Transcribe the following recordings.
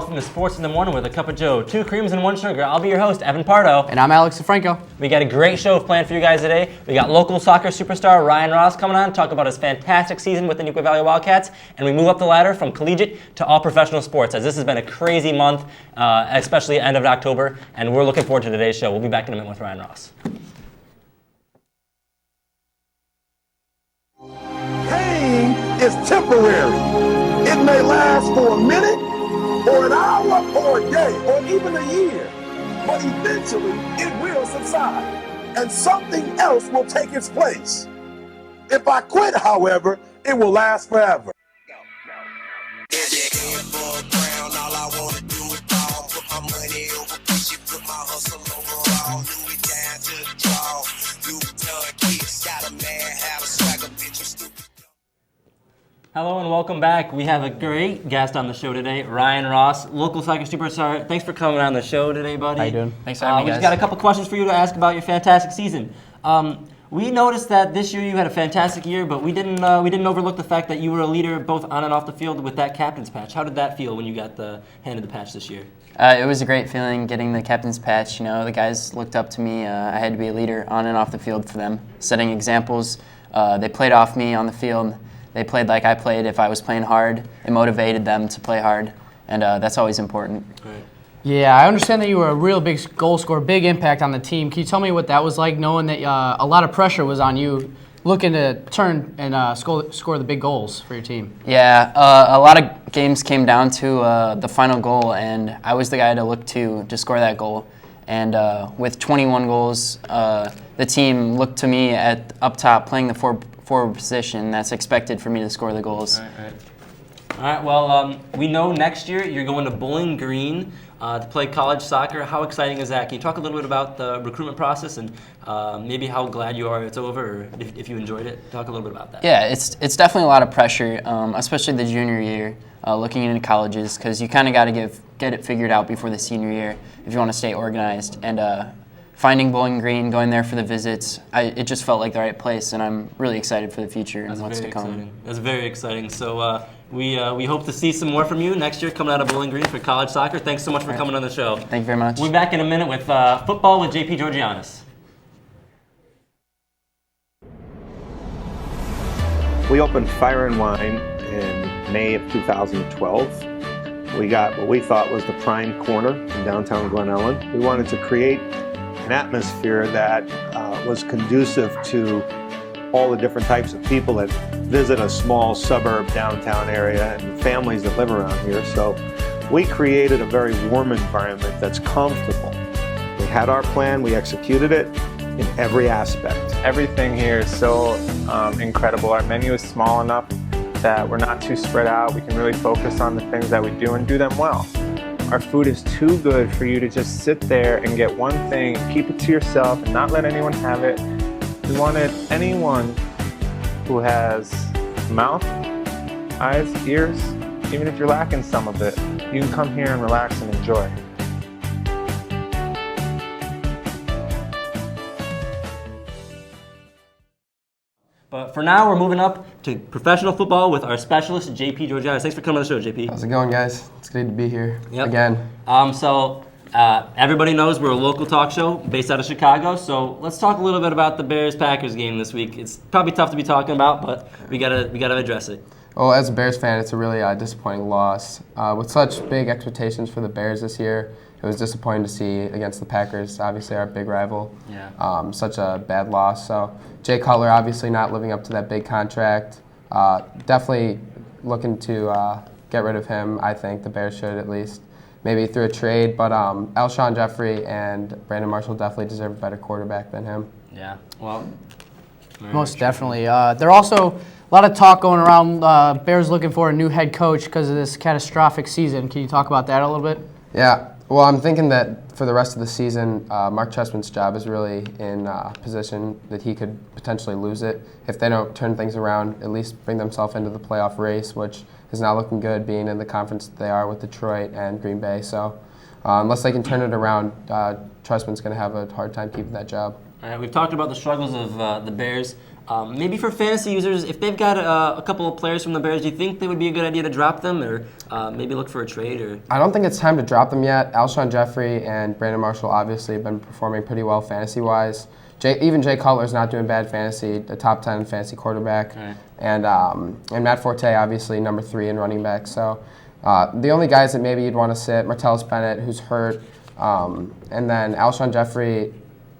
welcome to Sports in the Morning with a Cup of Joe. 2 creams and 1 sugar. I'll be your host, Evan Pardo. And I'm Alex DiFranco. We got a great show planned for you guys today. We got local soccer superstar Ryan Ross coming on to talk about his fantastic season with the Neuqua Valley Wildcats. And we move up the ladder from collegiate to all professional sports, as this has been a crazy month, especially end of October. And we're looking forward to today's show. We'll be back in a minute with Ryan Ross. Pain is temporary. It may last for a minute, or an hour, or a day, or even a year. But eventually, it will subside, and something else will take its place. If I quit, however, it will last forever. Hello and welcome back. We have a great guest on the show today, Ryan Ross, local soccer superstar. Thanks for coming on the show today, buddy. How you doing? Thanks for having me, We guys. just got a couple questions for you to ask about your fantastic season. We noticed that this year you had a fantastic year, but we didn't overlook the fact that you were a leader both on and off the field with that captain's patch. How did that feel when you got handed the patch this year? It was a great feeling getting the captain's patch. You know, the guys looked up to me. I had to be a leader on and off the field for them, setting examples. They played off me on the field. They played like I played. If I was playing hard, it motivated them to play hard, and that's always important. Right. Yeah, I understand that you were a real big goal scorer, big impact on the team. Can you tell me what that was like, knowing that a lot of pressure was on you, looking to turn and score the big goals for your team? Yeah, a lot of games came down to the final goal, and I was the guy to look to score that goal. And with 21 goals, the team looked to me at up top playing the forward position. That's expected for me to score the goals. All right, well, we know next year you're going to Bowling Green to play college soccer. How exciting is that? Can you talk a little bit about the recruitment process and maybe how glad you are it's over, or if you enjoyed it? Talk a little bit about that. Yeah, it's definitely a lot of pressure, especially the junior year, looking into colleges, because you kind of got to get it figured out before the senior year if you want to stay organized. And finding Bowling Green, going there for the visits, it just felt like the right place, and I'm really excited for the future and what's to come. Exciting. That's very exciting. So we hope to see some more from you next year coming out of Bowling Green for college soccer. Thanks so much for coming on the show. Thank you very much. We'll be back in a minute with football with JP Georgiana. We opened Fire and Wine in May of 2012. We got what we thought was the prime corner in downtown Glen Ellen. We wanted to create an atmosphere that was conducive to all the different types of people that visit a small suburb downtown area and the families that live around here. So we created a very warm environment that's comfortable. We had our plan, we executed it in every aspect. Everything here is so incredible. Our menu is small enough that we're not too spread out. We can really focus on the things that we do and do them well. Our food is too good for you to just sit there and get one thing, keep it to yourself, and not let anyone have it. We wanted anyone who has mouth, eyes, ears, even if you're lacking some of it, you can come here and relax and enjoy. But for now, we're moving up to professional football with our specialist, JP Georgiana. Thanks for coming on the show, JP. How's it going, guys? It's good to be here Yep. again. Everybody knows we're a local talk show based out of Chicago, so let's talk a little bit about the Bears-Packers game this week. It's probably tough to be talking about, but we gotta address it. Well, as a Bears fan, it's a really disappointing loss. With such big expectations for the Bears this year, it was disappointing to see against the Packers, obviously our big rival. Yeah. Such a bad loss. So Jay Cutler obviously not living up to that big contract. Definitely looking to get rid of him. I think the Bears should at least. Maybe through a trade, but Alshon Jeffrey and Brandon Marshall definitely deserve a better quarterback than him. Yeah. Well. Most definitely. There are also a lot of talk going around. Bears looking for a new head coach because of this catastrophic season. Can you talk about that a little bit? Yeah. Well, I'm thinking that for the rest of the season, Mark Trestman's job is really in position that he could potentially lose it. If they don't turn things around, at least bring themselves into the playoff race, which is not looking good being in the conference that they are with Detroit and Green Bay. So unless they can turn it around, Trestman's going to have a hard time keeping that job. All right, we've talked about the struggles of the Bears. Maybe for fantasy users, if they've got a couple of players from the Bears, do you think they would be a good idea to drop them, or maybe look for a trade? Or I don't think it's time to drop them yet. Alshon Jeffrey and Brandon Marshall obviously have been performing pretty well fantasy-wise. Even Jay Cutler's not doing bad fantasy, a top 10 fantasy quarterback. Right. And Matt Forte, obviously, number 3 in running back. So the only guys that maybe you'd want to sit, Martellus Bennett, who's hurt, and then Alshon Jeffrey,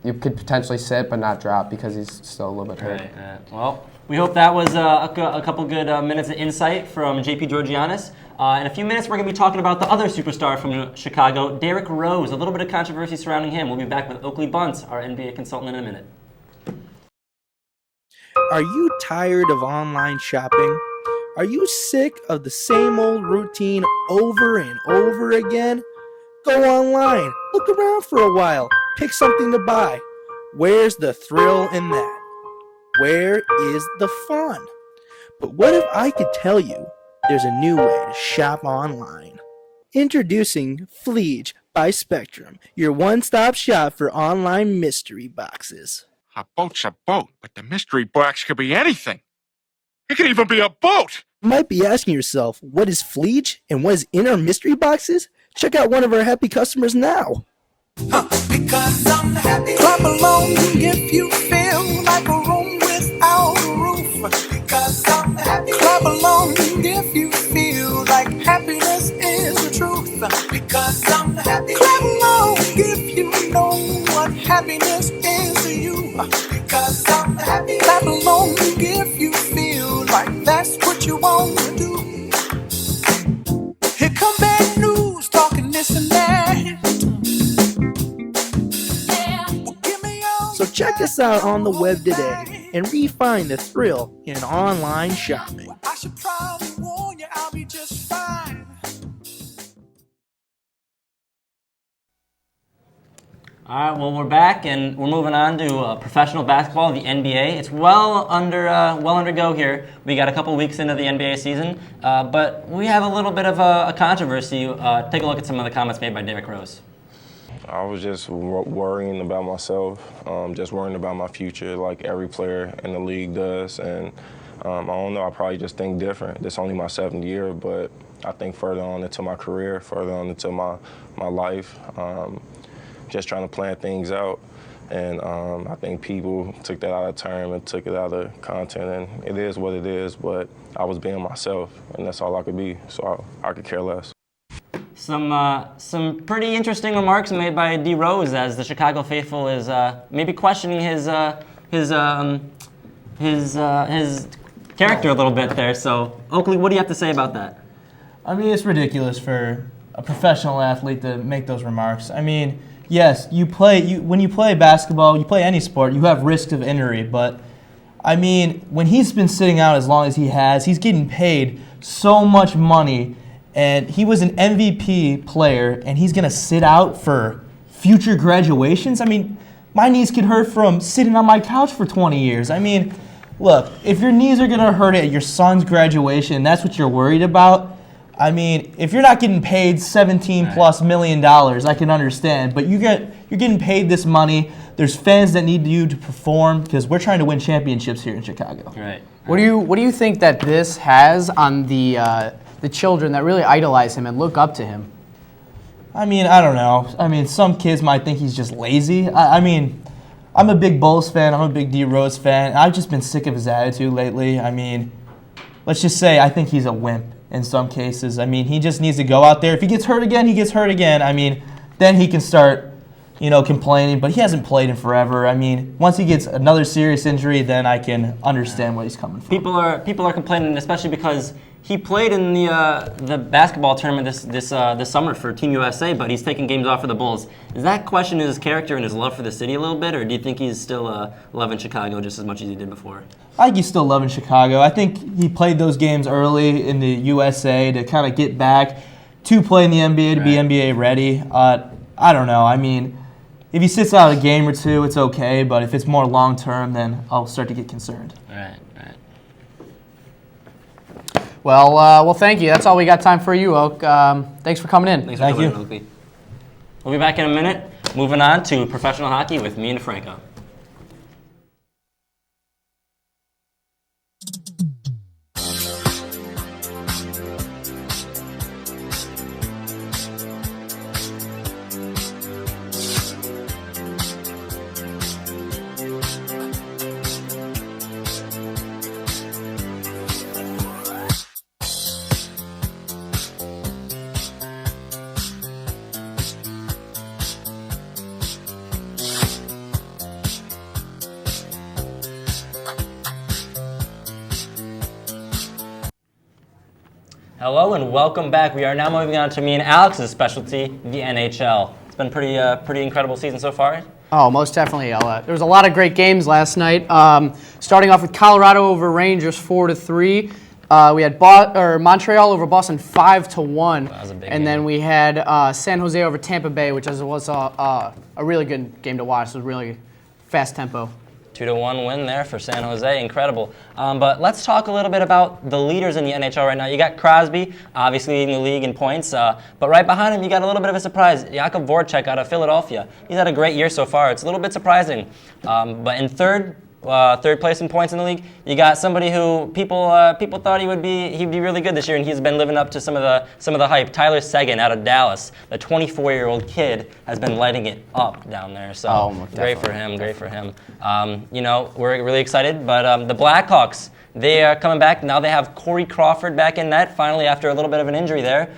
you could potentially sit but not drop because he's still a little bit hurt. Right. Well, we hope that was a couple good minutes of insight from JP Georgianis. In a few minutes, we're going to be talking about the other superstar from Chicago, Derrick Rose. A little bit of controversy surrounding him. We'll be back with Oakley Bunce, our NBA consultant, in a minute. Are you tired of online shopping? Are you sick of the same old routine over and over again? Go online, look around for a while, pick something to buy. Where's the thrill in that? Where is the fun? But what if I could tell you there's a new way to shop online? Introducing Fleege by Spectrum, your one-stop shop for online mystery boxes. A boat's a boat, but the mystery box could be anything. It could even be a boat! You might be asking yourself, what is Fleege and what is in our mystery boxes? Check out one of our happy customers now. Because I'm happy. Clap along if you feel like a room without a roof. Because I'm happy. Clap along if you feel like happiness is the truth. Because I'm happy. Clap along if you know what happiness is to you. Because I'm happy. Clap along if you feel like that's what you want to do. Here come bad news, talking this and that. So check us out on the web today and refine the thrill in online shopping. I should probably warn you, I'll be just fine. All right, well, we're back, and we're moving on to professional basketball, the NBA. It's well under go here. We got a couple weeks into the NBA season, but we have a little bit of a controversy. Take a look at some of the comments made by Derrick Rose. I was just worrying about myself, just worrying about my future like every player in the league does. And I don't know, I probably just think different. This is only my 7th year, but I think further on into my career, further on into my life, just trying to plan things out. And I think people took that out of term and took it out of content. And it is what it is, but I was being myself, and that's all I could be, so I could care less. Some pretty interesting remarks made by D. Rose as the Chicago faithful is maybe questioning his character a little bit there. So, Oakley, what do you have to say about that? I mean, it's ridiculous for a professional athlete to make those remarks. I mean, yes, when you play basketball, you play any sport, you have risk of injury. But I mean, when he's been sitting out as long as he has, he's getting paid so much money. And he was an MVP player, and he's going to sit out for future graduations? I mean, my knees could hurt from sitting on my couch for 20 years. I mean, look, if your knees are going to hurt at your son's graduation, and that's what you're worried about, I mean, if you're not getting paid $17+ million, I can understand. But you're getting paid this money. There's fans that need you to perform because we're trying to win championships here in Chicago. Right. What do you think that this has on the children that really idolize him and look up to him? I mean, I don't know. I mean, some kids might think he's just lazy. I mean, I'm a big Bulls fan. I'm a big D. Rose fan. I've just been sick of his attitude lately. I mean, let's just say I think he's a wimp in some cases. I mean, he just needs to go out there. If he gets hurt again, he gets hurt again. I mean, then he can start, complaining. But he hasn't played in forever. I mean, once he gets another serious injury, then I can understand what he's coming from. People are complaining, especially because he played in the basketball tournament this summer for Team USA, but he's taking games off for the Bulls. Does that question his character and his love for the city a little bit, or do you think he's still loving Chicago just as much as he did before? I think he's still loving Chicago. I think he played those games early in the USA to kind of get back to play in the NBA, to be NBA ready. I don't know. I mean, if he sits out a game or two, it's okay, but if it's more long-term, then I'll start to get concerned. Right. Well, thank you. That's all we got time for you, Oak. Thanks for coming in. Thanks for coming in, Oakley. We'll be back in a minute. Moving on to professional hockey with me and DiFranco. Hello and welcome back. We are now moving on to me and Alex's specialty, the NHL. It's been pretty incredible season so far. Oh, most definitely. There was a lot of great games last night. Starting off with Colorado over Rangers 4-3. We had Montreal over Boston 5-1. That was a big and game. then we had San Jose over Tampa Bay, which was a really good game to watch. It was really fast tempo. 2-1 win there for San Jose, incredible. But let's talk a little bit about the leaders in the NHL right now. You got Crosby, obviously leading the league in points, but right behind him you got a little bit of a surprise. Jakub Voracek out of Philadelphia. He's had a great year so far. It's a little bit surprising. But in third place in points in the league, you got somebody who people thought he'd be really good this year, and he's been living up to some of the hype. Tyler Seguin out of Dallas, the 24-year-old kid, has been lighting it up down there. So great for him. We're really excited. But the Blackhawks, they are coming back now. They have Corey Crawford back in net finally after a little bit of an injury there.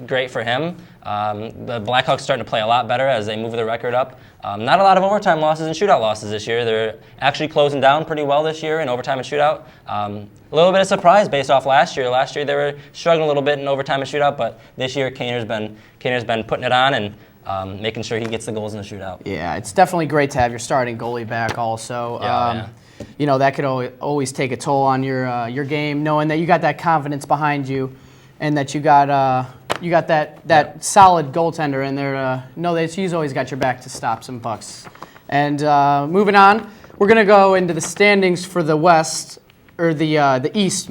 Great for him. The Blackhawks starting to play a lot better as they move the record up. Not a lot of overtime losses and shootout losses this year. They're actually closing down pretty well this year in overtime and shootout. A little bit of surprise based off last year. Last year they were struggling a little bit in overtime and shootout, but this year Kaner's been putting it on and making sure he gets the goals in the shootout. Yeah, it's definitely great to have your starting goalie back also. That could always take a toll on your game, knowing that you got that confidence behind you and that you got that solid goaltender in there. Know that he's always got your back to stop some pucks. And moving on, we're gonna go into the standings for the West or the East.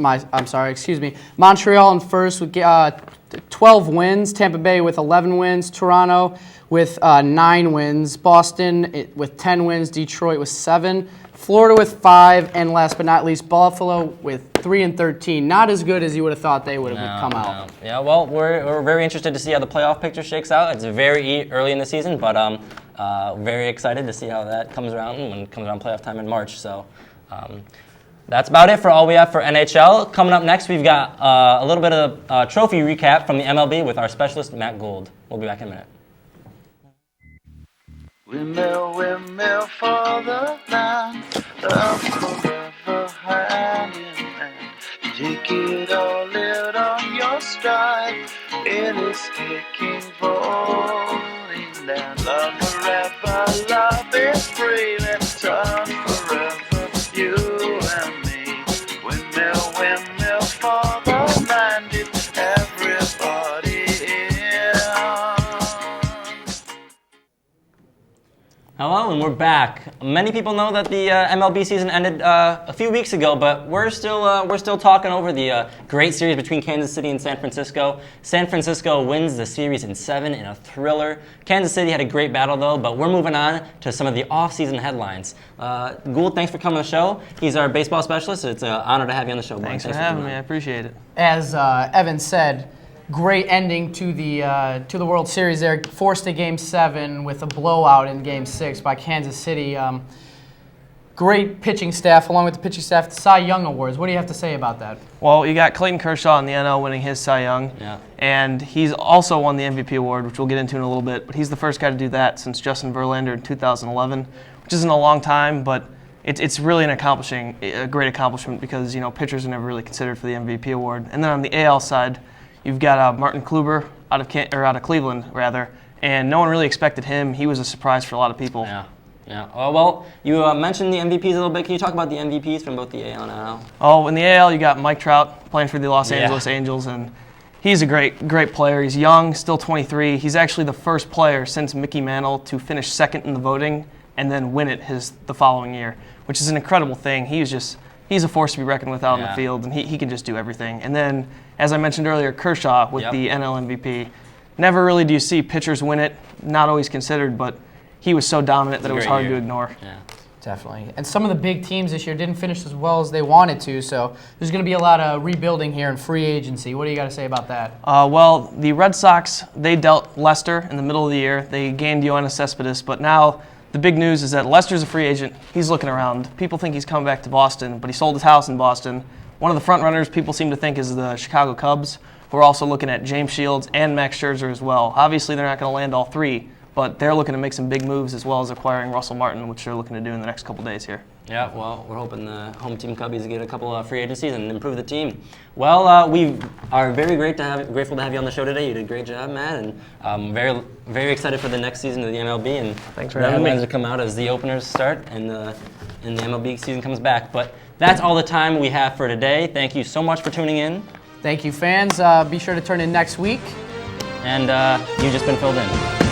Montreal in first with 12 wins. Tampa Bay with 11 wins. Toronto with 9 wins. Boston with 10 wins. Detroit with 7. Florida with 5, and last but not least, Buffalo with 3-13. Not as good as you would have thought they would have come out. Yeah, well, we're very interested to see how the playoff picture shakes out. It's very early in the season, but very excited to see how that comes around when it comes around playoff time in March. So that's about it for all we have for NHL. Coming up next, we've got a little bit of a trophy recap from the MLB with our specialist, Matt Gould. We'll be back in a minute. Windmill for the land of forever hand in hand. Take it all out on your stride. It is taking falling down. Love forever, love is free. Let's turn forever, you and me. Windmill for the land. It's everybody in. Hello, and we're back. Many people know that the MLB season ended a few weeks ago, but we're still talking over the great series between Kansas City and San Francisco. San Francisco wins the series in 7 in a thriller. Kansas City had a great battle, though, but we're moving on to some of the off-season headlines. Gould, thanks for coming on the show. He's our baseball specialist. It's an honor to have you on the show. Thanks for having me. I appreciate it. As Evan said, great ending to the World Series there. Forced to Game 7 with a blowout in Game 6 by Kansas City. Great pitching staff, along with the pitching staff, the Cy Young Awards. What do you have to say about that? Well, you got Clayton Kershaw in the NL winning his Cy Young, and he's also won the MVP award, which we'll get into in a little bit. But he's the first guy to do that since Justin Verlander in 2011, which isn't a long time, but it's really a great accomplishment because pitchers are never really considered for the MVP award. And then on the AL side, you've got Martin Kluber out of Cleveland, rather, and no one really expected him. He was a surprise for a lot of people. Yeah. Well, you mentioned the MVPs a little bit. Can you talk about the MVPs from both the AL and NL? Oh, in the AL, you got Mike Trout playing for the Los Angeles Angels, and he's a great player. He's young, still 23. He's actually the first player since Mickey Mantle to finish second in the voting and then win it the following year, which is an incredible thing. He's a force to be reckoned with out on the field, and he can just do everything. And then, as I mentioned earlier, Kershaw with the NL MVP. Never really do you see pitchers win it, not always considered, but he was so dominant that it was hard to ignore. Yeah, definitely. And some of the big teams this year didn't finish as well as they wanted to, so there's going to be a lot of rebuilding here in free agency. What do you got to say about that? Well, the Red Sox, they dealt Lester in the middle of the year. They gained Yoenis Cespedes, but now the big news is that Lester's a free agent. He's looking around. People think he's coming back to Boston, but he sold his house in Boston. One of the front runners people seem to think is the Chicago Cubs, who are also looking at James Shields and Max Scherzer as well. Obviously, they're not going to land all three, but they're looking to make some big moves as well as acquiring Russell Martin, which they're looking to do in the next couple days here. Yeah, well, we're hoping the home team Cubbies get a couple of free agencies and improve the team. Well, we are very grateful to have you on the show today. You did a great job, Matt, and very excited for the next season of the MLB. And thanks for having me. To come out as the openers start and the MLB season comes back. But that's all the time we have for today. Thank you so much for tuning in. Thank you, fans. Be sure to turn in next week. And you've just been filled in.